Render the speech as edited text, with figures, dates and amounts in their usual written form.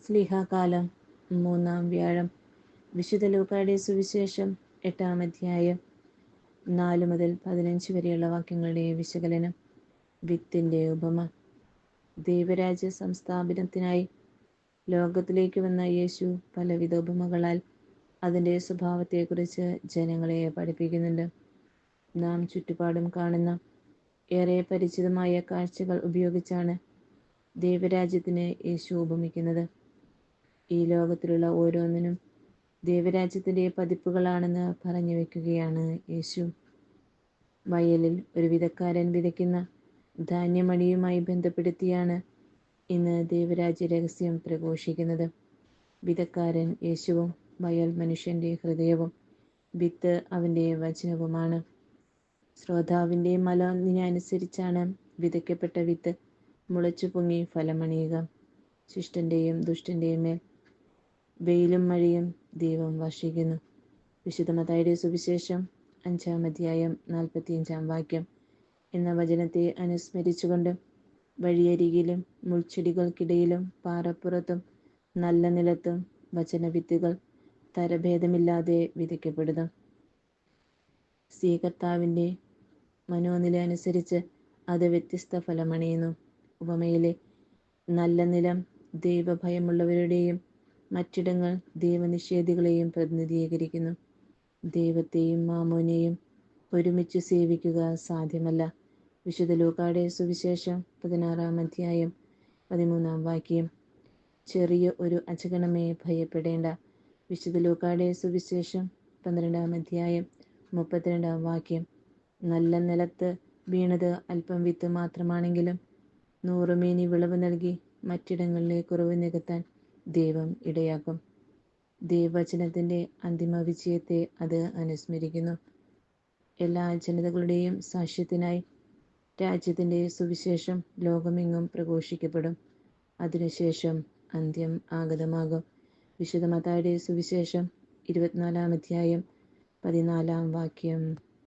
സ്ലീഹാകാലം 3-ാം വ്യാഴം. വിശുദ്ധ ലൂക്കായുടെ സുവിശേഷം 8-ാം അധ്യായം 4 മുതൽ 15 വരെയുള്ള വാക്യങ്ങളുടെ വിശകലനം. വിത്തിന്റെ ഉപമ. ദൈവരാജ്യ സംസ്ഥാപനത്തിനായി ലോകത്തിലേക്ക് വന്ന യേശു പലവിധ ഉപമകളാൽ അതിൻ്റെ സ്വഭാവത്തെക്കുറിച്ച് ജനങ്ങളെ പഠിപ്പിക്കുന്നുണ്ട്. നാം ചുറ്റുപാടും കാണുന്ന ഏറെ പരിചിതമായ കാഴ്ചകൾ ഉപയോഗിച്ചാണ് ദൈവരാജ്യത്തിന് യേശു ഉപമിക്കുന്നത്. ഈ ലോകത്തിലുള്ള ഓരോന്നിനും ദൈവരാജ്യത്തിൻ്റെ പതിപ്പുകളാണെന്ന് പറഞ്ഞു വയ്ക്കുകയാണ് യേശു. വയലിൽ ഒരു വിതക്കാരൻ വിതയ്ക്കുന്ന ധാന്യമണിയുമായി ബന്ധപ്പെടുത്തിയാണ് ഇന്ന് ദൈവരാജ്യ രഹസ്യം പ്രഘോഷിക്കുന്നത്. വിതക്കാരൻ യേശുവും വയൽ മനുഷ്യൻ്റെ ഹൃദയവും, വിത്ത് അവൻ്റെ വചനവുമാണ്. ശ്രോതാവിൻ്റെ മനോനിനനുസരിച്ചാണ് വിതയ്ക്കപ്പെട്ട വിത്ത് മുളച്ചു പൊങ്ങി ഫലമണിയുക. ശിഷ്ടൻ്റെയും ദുഷ്ടൻ്റെയും മേൽ വെയിലും മഴയും ദൈവം വർഷിക്കുന്നു. വിശുദ്ധ മത്തായിയുടെ സുവിശേഷം 5-ാം അധ്യായം 45-ാം വാക്യം എന്ന വചനത്തെ അനുസ്മരിച്ചുകൊണ്ട് വഴിയരികിലും മുൾച്ചെടികൾക്കിടയിലും പാറപ്പുറത്തും നല്ല നിലത്തും വചനവിത്തുകൾ തരഭേദമില്ലാതെ വിതയ്ക്കപ്പെടുന്നു. സ്വീകർത്താവിൻ്റെ മനോനില അനുസരിച്ച് അത് വ്യത്യസ്ത ഫലമണിയുന്നു. ഉപമയിലെ നല്ല നിലം ദൈവഭയമുള്ളവരുടെയും മറ്റിടങ്ങൾ ദൈവനിഷേധികളെയും പ്രതിനിധീകരിക്കുന്നു. ദൈവത്തെയും മാമോനെയും ഒരുമിച്ച് സേവിക്കുക സാധ്യമല്ല. വിശുദ്ധ ലൂക്കായുടെ സുവിശേഷം 16-ാം അധ്യായം 13-ാം വാക്യം. ചെറിയ ഒരു അജഗണമേ, ഭയപ്പെടേണ്ട. വിശുദ്ധ ലൂക്കായുടെ സുവിശേഷം 12-ാം അധ്യായം 32-ാം വാക്യം. നല്ല നിലത്ത് വീണത് അല്പം വിത്ത് മാത്രമാണെങ്കിലും 100 മേനി വിളവ് നൽകി മറ്റിടങ്ങളിലെ കുറവ് നികത്താൻ ദൈവം ഇടയാക്കും. ദൈവവചനത്തിൻ്റെ അന്തിമ വിജയത്തെ അത് അനുസ്മരിക്കുന്നു. എല്ലാ ജനതകളുടെയും സാക്ഷ്യത്തിനായി രാജ്യത്തിൻ്റെ സുവിശേഷം ലോകമെങ്ങും പ്രഘോഷിക്കപ്പെടും. അതിനുശേഷം അന്ത്യം ആഗതമാകും. വിശുദ്ധ മത്തായിയുടെ സുവിശേഷം 24-ാം അധ്യായം 14-ാം വാക്യം.